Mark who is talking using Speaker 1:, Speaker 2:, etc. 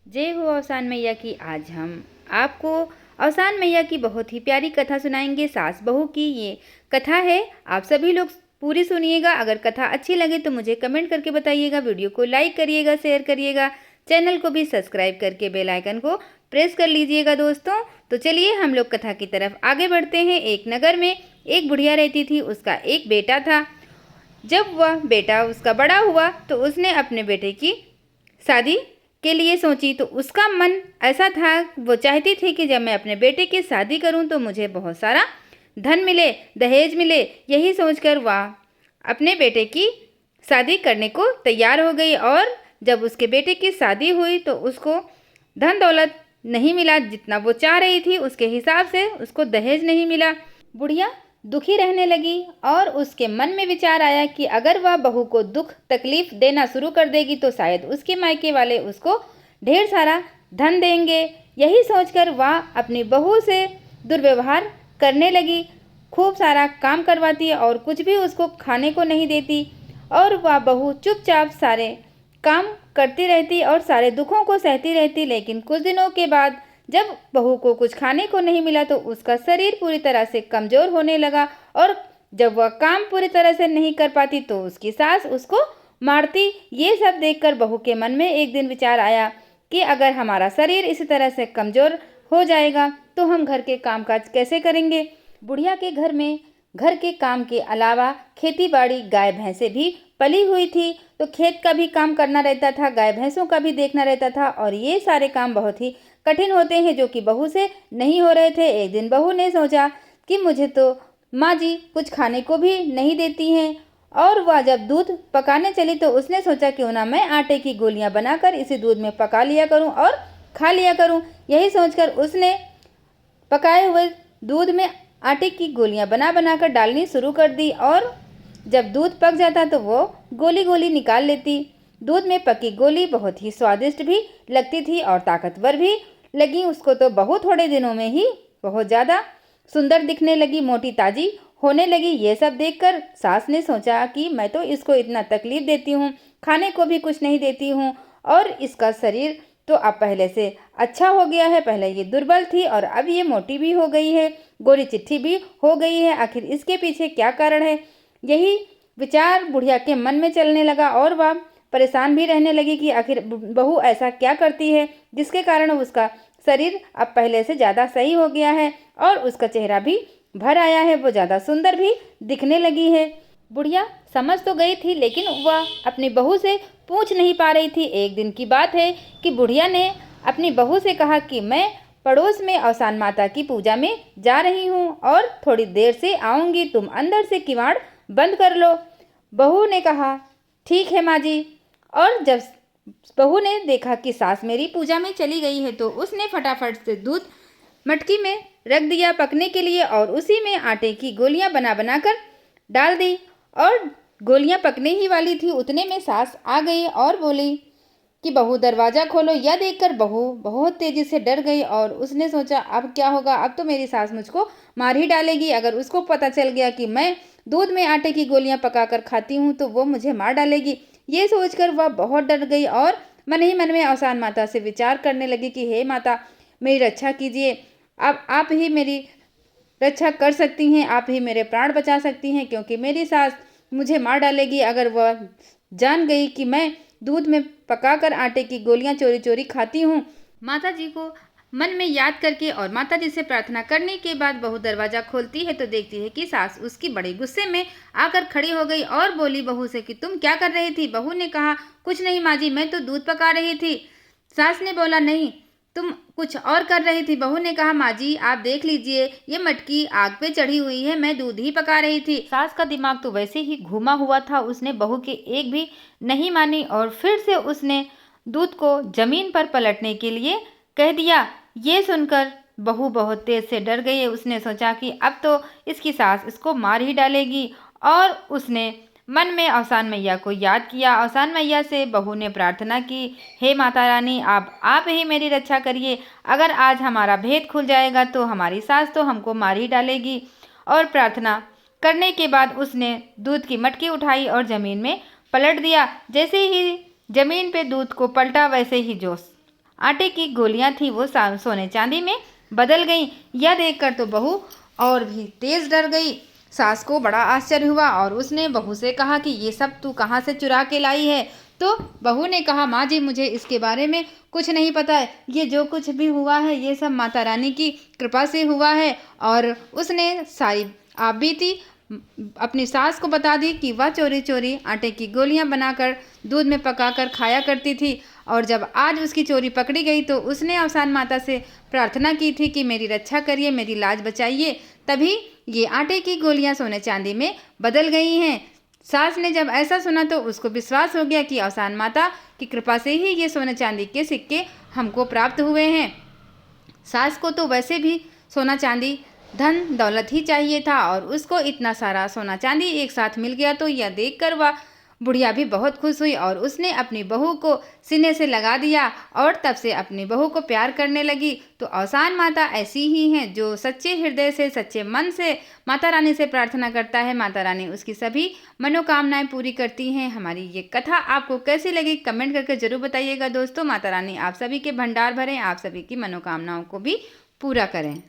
Speaker 1: जय हो अवसान मैया की। आज हम आपको अवसान मैया की बहुत ही प्यारी कथा सुनाएंगे। सास बहू की ये कथा है। आप सभी लोग पूरी सुनिएगा। अगर कथा अच्छी लगे तो मुझे कमेंट करके बताइएगा। वीडियो को लाइक करिएगा, शेयर करिएगा, चैनल को भी सब्सक्राइब करके बेल आइकन को प्रेस कर लीजिएगा दोस्तों। तो चलिए हम लोग कथा की तरफ आगे बढ़ते हैं। एक नगर में एक बुढ़िया रहती थी। उसका एक बेटा था। जब वह बेटा उसका बड़ा हुआ तो उसने अपने बेटे की शादी के लिए सोची। तो उसका मन ऐसा था, वो चाहती थी कि जब मैं अपने बेटे की शादी करूं तो मुझे बहुत सारा धन मिले, दहेज मिले। यही सोचकर वह अपने बेटे की शादी करने को तैयार हो गई। और जब उसके बेटे की शादी हुई तो उसको धन दौलत नहीं मिला। जितना वो चाह रही थी उसके हिसाब से उसको दहेज नहीं मिला। बुढ़िया दुखी रहने लगी और उसके मन में विचार आया कि अगर वह बहू को दुख तकलीफ देना शुरू कर देगी तो शायद उसके मायके वाले उसको ढेर सारा धन देंगे। यही सोचकर वह अपनी बहू से दुर्व्यवहार करने लगी। खूब सारा काम करवाती और कुछ भी उसको खाने को नहीं देती। और वह बहू चुपचाप सारे काम करती रहती और सारे दुखों को सहती रहती। लेकिन कुछ दिनों के बाद जब बहू को कुछ खाने को नहीं मिला तो उसका शरीर पूरी तरह से कमज़ोर होने लगा। और जब वह काम पूरी तरह से नहीं कर पाती तो उसकी सास उसको मारती। ये सब देखकर बहू के मन में एक दिन विचार आया कि अगर हमारा शरीर इसी तरह से कमज़ोर हो जाएगा तो हम घर के कामकाज कैसे करेंगे। बुढ़िया के घर में घर के काम के अलावा खेती बाड़ी, गाय भैंसे भी पली हुई थी। तो खेत का भी काम करना रहता था, गाय भैंसों का भी देखना रहता था। और ये सारे काम बहुत ही कठिन होते हैं जो कि बहू से नहीं हो रहे थे। एक दिन बहू ने सोचा कि मुझे तो माँ जी कुछ खाने को भी नहीं देती हैं। और वह जब दूध पकाने चली तो उसने सोचा क्यों ना मैं आटे की गोलियां बनाकर इसी दूध में पका लिया करूं और खा लिया करूं। यही सोचकर उसने पकाए हुए दूध में आटे की गोलियां बना बनाकर डालनी शुरू कर दी। और जब दूध पक जाता तो वो गोली गोली निकाल लेती। दूध में पकी गोली बहुत ही स्वादिष्ट भी लगती थी और ताकतवर भी लगी उसको। तो बहू थोड़े दिनों में ही बहुत ज़्यादा सुंदर दिखने लगी, मोटी ताजी होने लगी। ये सब देखकर सास ने सोचा कि मैं तो इसको इतना तकलीफ देती हूँ, खाने को भी कुछ नहीं देती हूँ और इसका शरीर तो अब पहले से अच्छा हो गया है। पहले ये दुर्बल थी और अब ये मोटी भी हो गई है, गोरी चिट्ठी भी हो गई है। आखिर इसके पीछे क्या कारण है। यही विचार बुढ़िया के मन में चलने लगा और वह परेशान भी रहने लगी कि आखिर बहू ऐसा क्या करती है जिसके कारण उसका शरीर अब पहले से ज़्यादा सही हो गया है और उसका चेहरा भी भर आया है, वो ज़्यादा सुंदर भी दिखने लगी है। बुढ़िया समझ तो गई थी लेकिन वह अपनी बहू से पूछ नहीं पा रही थी। एक दिन की बात है कि बुढ़िया ने अपनी बहू से कहा कि मैं पड़ोस में अवसान माता की पूजा में जा रही हूँ और थोड़ी देर से आऊँगी, तुम अंदर से किवाड़ बंद कर लो। बहू ने कहा ठीक है माँ जी। और जब बहू ने देखा कि सास मेरी पूजा में चली गई है तो उसने फटाफट से दूध मटकी में रख दिया पकने के लिए और उसी में आटे की गोलियां बना बनाकर डाल दी। और गोलियां पकने ही वाली थी उतने में सास आ गई और बोली कि बहू दरवाज़ा खोलो। यह देखकर बहू बहुत तेज़ी से डर गई और उसने सोचा अब क्या होगा, अब तो मेरी सास मुझको मार ही डालेगी। अगर उसको पता चल गया कि मैं दूध में आटे की गोलियां पकाकर खाती हूँ तो वो मुझे मार डालेगी। ये सोचकर वह बहुत डर गई और मन ही मन में अवसान माता से विचार करने लगी कि हे माता मेरी रक्षा कीजिए, अब आप ही मेरी रक्षा कर सकती हैं, आप ही मेरे प्राण बचा सकती हैं क्योंकि मेरी सास मुझे मार डालेगी अगर वह जान गई कि मैं दूध में पकाकर आटे की गोलियां चोरी चोरी खाती हूँ। माता जी को मन में याद करके और माता जी से प्रार्थना करने के बाद बहू दरवाजा खोलती है तो देखती है कि सास उसकी बड़े गुस्से में आकर खड़ी हो गई और बोली बहू से कि तुम क्या कर रही थी। बहू ने कहा कुछ नहीं माँ जी, मैं तो दूध पका रही थी। सास ने बोला नहीं तुम कुछ और कर रही थी। बहू ने कहा माँ जी आप देख लीजिए ये मटकी आग पे चढ़ी हुई है, मैं दूध ही पका रही थी। सास का दिमाग तो वैसे ही घूमा हुआ था, उसने बहू की एक भी नहीं मानी और फिर से उसने दूध को जमीन पर पलटने के लिए कह दिया। ये सुनकर बहू बहुत तेज से डर गई। उसने सोचा कि अब तो इसकी सास इसको मार ही डालेगी और उसने मन में अवसान मैया को याद किया। अवसान मैया से बहू ने प्रार्थना की हे माता रानी आप ही मेरी रक्षा करिए, अगर आज हमारा भेद खुल जाएगा तो हमारी सास तो हमको मार ही डालेगी। और प्रार्थना करने के बाद उसने दूध की मटकी उठाई और ज़मीन में पलट दिया। जैसे ही ज़मीन पे दूध को पलटा वैसे ही जोश आटे की गोलियां थी वो सोने चांदी में बदल गईं। यह देखकर तो बहू और भी तेज डर गई। सास को बड़ा आश्चर्य हुआ और उसने बहू से कहा कि ये सब तू कहाँ से चुरा के लाई है। तो बहू ने कहा, माँ जी मुझे इसके बारे में कुछ नहीं पता है, ये जो कुछ भी हुआ है ये सब माता रानी की कृपा से हुआ है। और उसने सारी आप बीती अपनी सास को बता दी कि वह चोरी चोरी आटे की गोलियां बनाकर दूध में पकाकर खाया करती थी। और जब आज उसकी चोरी पकड़ी गई तो उसने अवसान माता से प्रार्थना की थी कि मेरी रक्षा करिए, मेरी लाज बचाइए। तभी ये आटे की गोलियां सोने चांदी में बदल गई हैं। सास ने जब ऐसा सुना तो उसको विश्वास हो गया कि अवसान माता की कृपा से ही ये सोने चांदी के सिक्के हमको प्राप्त हुए हैं। सास को तो वैसे भी सोना चांदी धन दौलत ही चाहिए था और उसको इतना सारा सोना चांदी एक साथ मिल गया तो यह देखकर वह बुढ़िया भी बहुत खुश हुई और उसने अपनी बहू को सीने से लगा दिया और तब से अपनी बहू को प्यार करने लगी। तो अवसान माता ऐसी ही हैं जो सच्चे हृदय से सच्चे मन से माता रानी से प्रार्थना करता है, माता रानी उसकी सभी मनोकामनाएं पूरी करती हैं। हमारी ये कथा आपको कैसी लगी कमेंट करके जरूर बताइएगा दोस्तों। माता रानी आप सभी के भंडार भरें, आप सभी की मनोकामनाओं को भी पूरा करें।